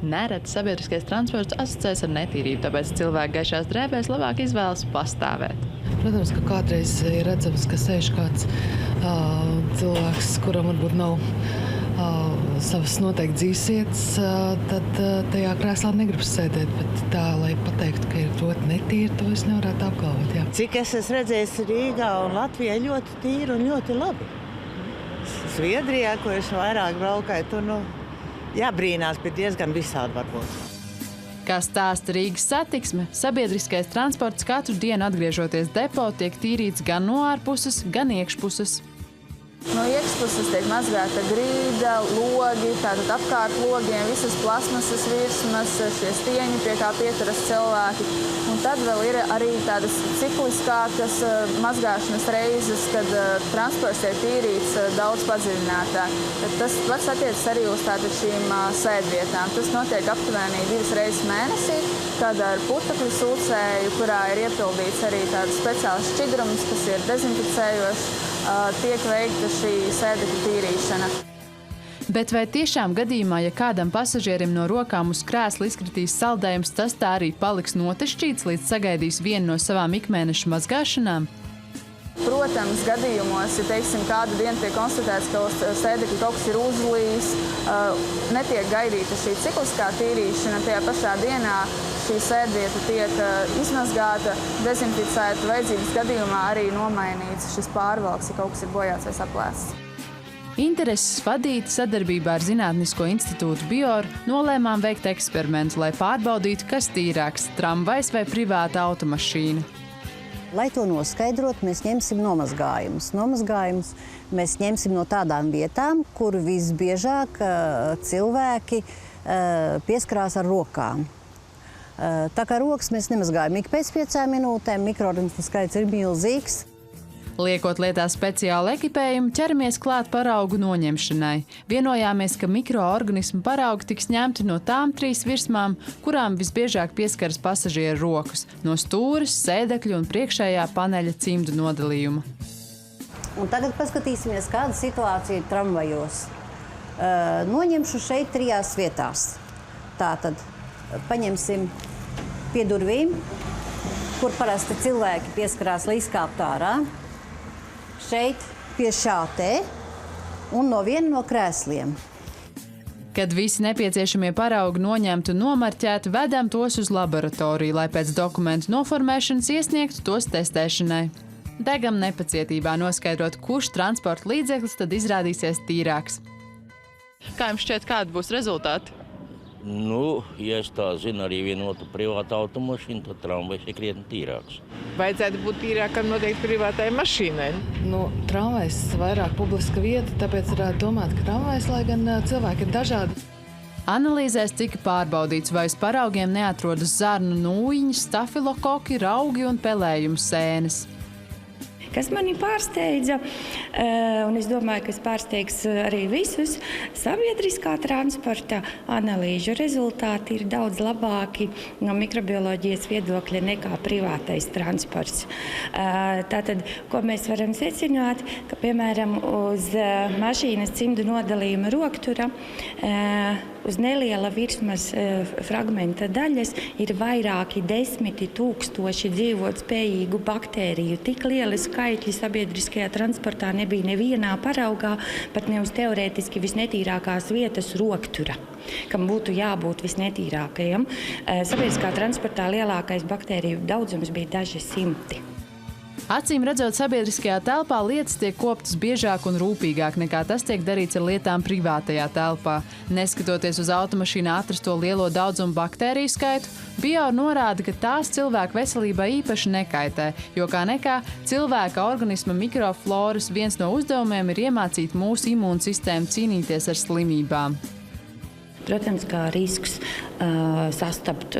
Nereti sabiedriskais transports asociēs ar netīrību, tāpēc cilvēki gaišās drēbēs labāk izvēlas pastāvēt. Protams, ka kādreiz ir redzams, ka sēž kāds cilvēks, kuram varbūt nav savas noteikti dzīvesvietas, tad tajā krēslā negribas sēdēt, bet tā, lai pateiktu, ka ir ļoti netīri, to es nevarētu apgalvot. Jā. Cik es esmu redzējis Rīgā un Latvijā ļoti tīri un ļoti labi. Zviedrijā, ko es vairāk braukāju, tur jābrīnās, bet diezgan visādi varbūt. Kā stāsta Rīgas satiksme, sabiedriskais transports katru dienu atgriežoties depo tiek tīrīts gan no ārpuses, gan iekšpuses. No iekšpuses tiek mazgāta grīda, logi, tātad apkārt logiem, visas plasmasas virsmas, šie stieņi, pie kā pieturas cilvēki. Un tad vēl ir arī tādas cikliskākas mazgāšanas reizes, kad transports tiek tīrīts daudz padziļinātāk. Tas pats attiecas arī uz tātad šīm sēdvietām. Tas notiek aptuveni 2 reizes mēnesī, kad ar putekļu sūcēju, kurā ir iepildīts arī tāds speciāls šķidrums, kas ir dezinficējošs, tiek veikta šī sēdekļa tīrīšana. Bet vai tiešām gadījumā, ja kādam pasažierim no rokām uz krēsla izkritīs saldējums, tas tā arī paliks notešķīts, līdz sagaidīs vienu no savām ikmēneša mazgāšanām? Protams, gadījumos, ja teiksim, kādu dienu tiek konstatēts, ka uz sēdekļa kaut kas ir uzlījis, netiek gaidīta šī cikliskā tīrīšana, tajā pašā dienā šī sēdvieta tiek izmazgāta, dezinficēta, vajadzības gadījumā arī nomainīts šis pārvalks, ja kaut kas ir bojāts vai saplēsts. Intereses vadīti sadarbībā ar Zinātnisko institūtu Bioru nolēmām veikt eksperimentu, lai pārbaudītu, kas tīrāks – tramvajs vai privāta automašīna. Lai to noskaidrot, mēs ņemsim nomazgājumus. Nomazgājumus mēs ņemsim no tādām vietām, kur visbiežāk cilvēki pieskarās ar rokām. Tā kā rokas mēs nemazgājam ik pēc 5 minūtēm, mikroorganismu skaits ir milzīgs. Liekot lietā speciālu ekipējumu, ķeramies klāt paraugu noņemšanai. Vienojāmies, ka mikroorganismu paraugi tiks ņemti no tām 3 virsmām, kurām visbiežāk pieskaras pasažieru rokas – no stūres, sēdekļu un priekšējā paneļa cimdu nodalījuma. Un tagad paskatīsimies, kāda situācija ir tramvajos. Noņemšu šeit 3 vietās. Tātad paņemsim pie durvīm, kur parasti cilvēki pieskarās, lai izkāptu ārā. Šeit pie šā te un no viena no krēsliem. Kad visi nepieciešamie paraugi noņemti un nomarķēti, vedam tos uz laboratoriju, lai pēc dokumentu noformēšanas iesniegtu tos testēšanai. Degam nepacietībā noskaidrot, kurš transporta līdzeklis tad izrādīsies tīrāks. Kā jums šķiet, kādi būs rezultāti? Ja es tā zinu arī vienotu privātu automašīnu, tad tramvajs ir krietni tīrāks. Vajadzētu būt tīrākam noteikti privātai mašīnai. Tramvajs vairāk publiska vieta, tāpēc varētu domāt, ka tramvajs, lai gan cilvēki ir dažādi. Analīzēs tika pārbaudīts, vai uz paraugiem neatrodas zarnu nūjiņas, stafilokoki, raugi un pelējumu sēnes. Kas mani pārsteidza, un es domāju, ka es pārsteigs arī visus, sabiedriskā transporta analīžu rezultāti ir daudz labāki no mikrobioloģijas viedokļa nekā privātais transports. Tātad, ko mēs varam secināt, ka, piemēram, uz mašīnas cimdu nodalījuma roktura uz neliela virsmas fragmenta daļas ir vairāki 10 000 dzīvot spējīgu baktēriju. Tik lieli skaitļi sabiedriskajā transportā nebija nevienā paraugā, pat ne uz teorētiski visnetīrākās vietas roktura, kam būtu jābūt visnetīrākajam. Sabiedriskā transportā lielākais baktēriju daudzums bija daži simti. Acīm redzot, sabiedriskajā telpā lietas tiek koptas biežāk un rūpīgāk nekā tas tiek darīts ar lietām privātajā telpā. Neskatoties uz automašīnā atrasto lielo daudzumu baktēriju skaitu, Bioru norāda, ka tās cilvēku veselībai īpaši nekaitē, jo kā nekā cilvēka organisma mikrofloras viens no uzdevumiem ir iemācīt mūsu imūnsistēmu cīnīties ar slimībām. Protams, kā risks sastapt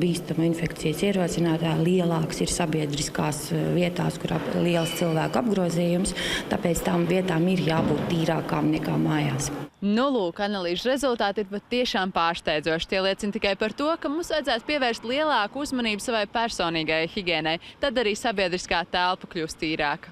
bīstamu infekcijas ierosinātāju lielāks ir sabiedriskās vietās, kurā liels cilvēku apgrozījums, tāpēc tām vietām ir jābūt tīrākām nekā mājās. Lūk, analīžu rezultāti ir pat tiešām pārsteidzoši. Tie liecina tikai par to, ka mums vajadzētu pievērst lielāku uzmanību savai personīgajai higiēnai. Tad arī sabiedriskā telpa kļūst tīrāka.